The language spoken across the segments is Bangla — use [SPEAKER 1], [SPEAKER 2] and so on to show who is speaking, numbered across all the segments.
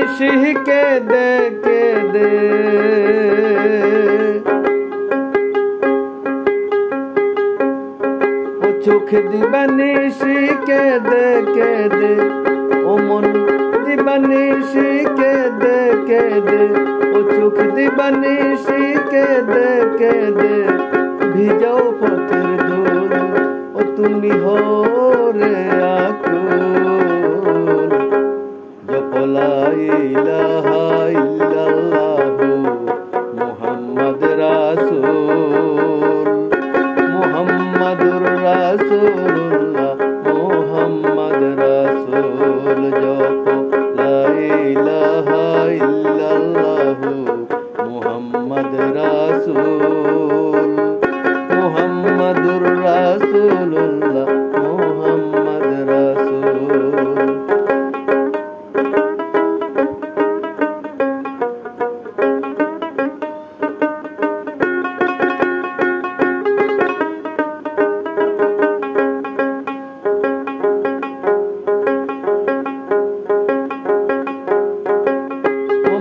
[SPEAKER 1] নিশি কেঁদে কেঁদে ও চোখ দিবা নিশি কেঁদে কেঁদে ও মন দিবা নিশি কেঁদে কেঁদে ও চোখ দিবা নিশি কেঁদে কেঁদে ভিজাও পথের দোল ও তুমি হরে আকুল জপ লা ইলাহা ইল্লাল্লাহু মুহাম্মদ রাসূল মুহাম্মাদুর রাসূলুল্লাহ মুহাম্মদ রাসূল জপ লা ইলাহা ইল্লাল্লাহু মুহাম্মদ রাসূল মুহাম্মাদুর রাসূলুল্লাহ মুহাম্মদ রাসূল।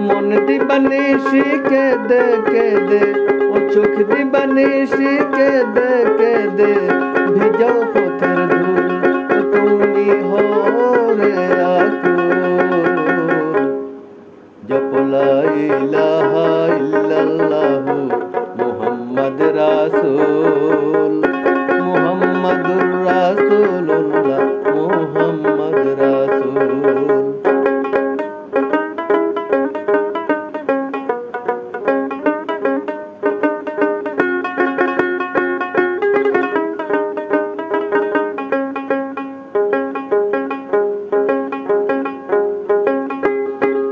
[SPEAKER 1] মন দিবা নিশি কেঁদে কেঁদে ও চোখ দিবা নিশি কেঁদে কেঁদে ভিজাও পথের ধুল ও তুমি হরে আকুল জপ লা ইলাহা ইল্লাল্লাহু মুহাম্মদ রাসূল মুহাম্মাদুর রাসূলুল্লাহ মুহাম্মদ রাসূল।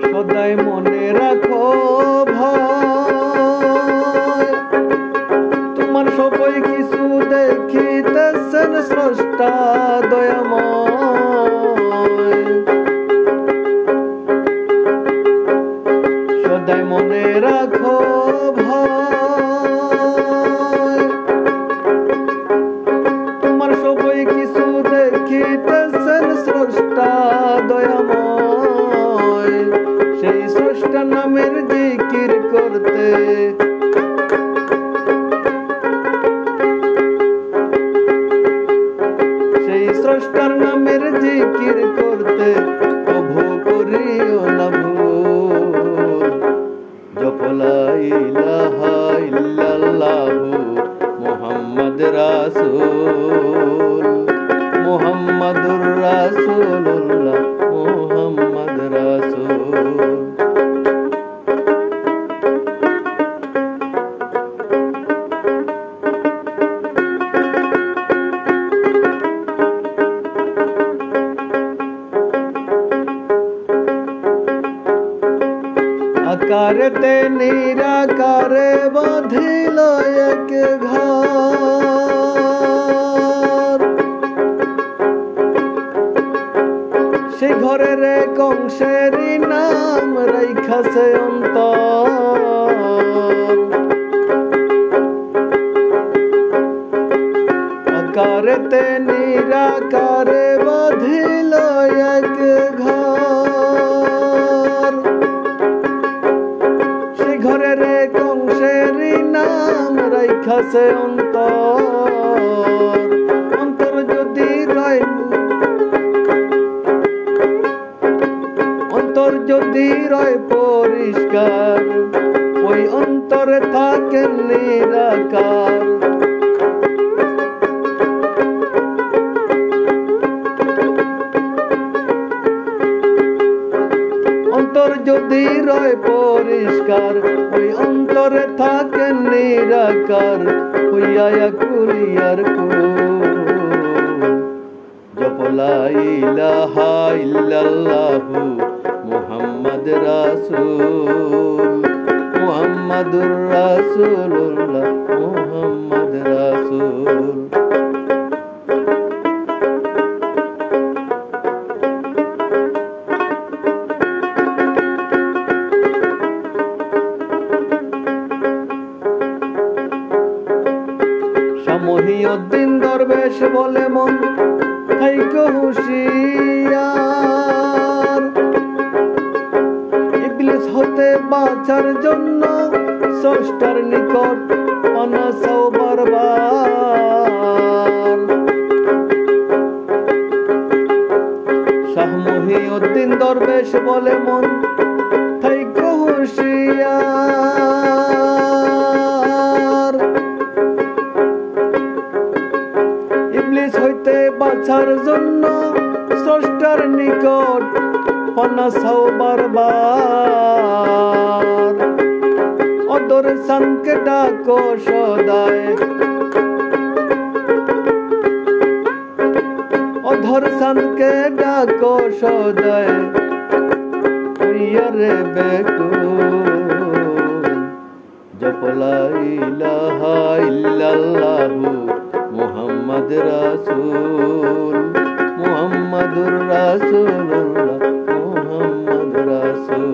[SPEAKER 1] সদাই মনে রাখো ভাই তোমার সবাই কিছু দেখিতেছেন স্রষ্টা দয়াময় সদাই মনে রাখো ভাই তোমার সবাই কিছু দেখিতেছেন স্রষ্টা দয়াময় সেই স্রষ্টা নামের জিকির করতে সেই স্রষ্টার নামের জিকির করতে প্রভু করিও না ভুল জপ লা ইলাহা ইল্লাল্লাহু মুহাম্মদ রাসূল মুহাম্মাদুর রাসূলুল্লাহ মুহাম্মদ রাসূল। আকারেতে নিরাকারে বাঁধিল এক ঘর সেই ঘরের এক অংশেরই নাম রাইখাছে অন্তর আকারেতে নিরাকারে বাঁধিল এক ঘর সেই ঘরের এক অংশেরই নাম রাইখাছে অন্তর অন্তর যদি রয় অন্তর যদি রয় পরিষ্কার ওই অন্তরে থাকে নিরাকার অন্তর যদি রয় পরিষ্কার ওই অন্তরে থাকে নিরাকার হইয়া কুলিয়ার কুল জপ লা ইলাহা ইল্লাল্লাহু মুহাম্মদ রাসূল মুহাম্মাদুর রাসূলুল্লাহ মুহাম্মদ রাসূল। মহিউদ্দিন দরবেশ বলে মন থাইকো হুঁশিয়ার হতে বাঁচার জন্য স্রষ্টার নিকট অনাসাও বারবার। শাহ মহিউদ্দিন দরবেশ বলে মন থাইকো হুঁশিয়ার। ইবলিস হইতে বাঁচার জন্য স্রষ্টার নিকট অনাসাও বারবার। অদর সানকে ডাকো সদায়, অধর সানকে ডাকো সদায়, রে বেকুল জপ লা ইলাহা ইল্লাল্লাহু মুহাম্মদ রাসূল, মুহাম্মাদুর রাসূলুল্লাহ, মুহাম্মদ রাসূল।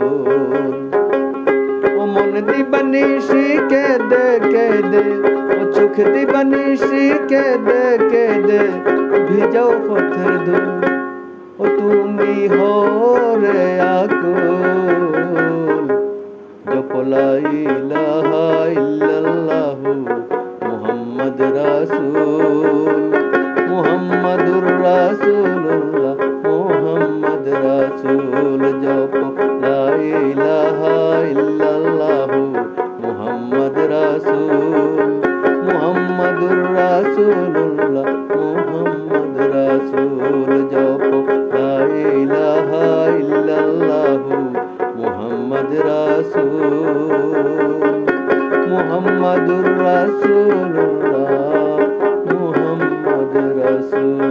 [SPEAKER 1] ও মন দিবানিশি কে দে ও চোখ দিবানিশি কে দে ভিজাও পথের ধুল। ও তুমি হো রে আকুল জপ লা ইলাহা ইল্লাল্লাহু মুহাম্মদ রাসূল, মুহাম্মাদুর রাসূলুল্লাহ, মুহাম্মদ রাসূল। জপ লা ইলাহা ইল্লাল্লাহু মুহাম্মদ রাসূল, মুহাম্মাদুর রাসূলুল্লাহ, মুহাম্মদ রাসূল। জপ লা ইলাহা ইল্লাল্লাহু মুহাম্মদ রাসূল, মুহাম্মাদুর রাসূলুল্লাহ, মুহাম্মদ রাসূল।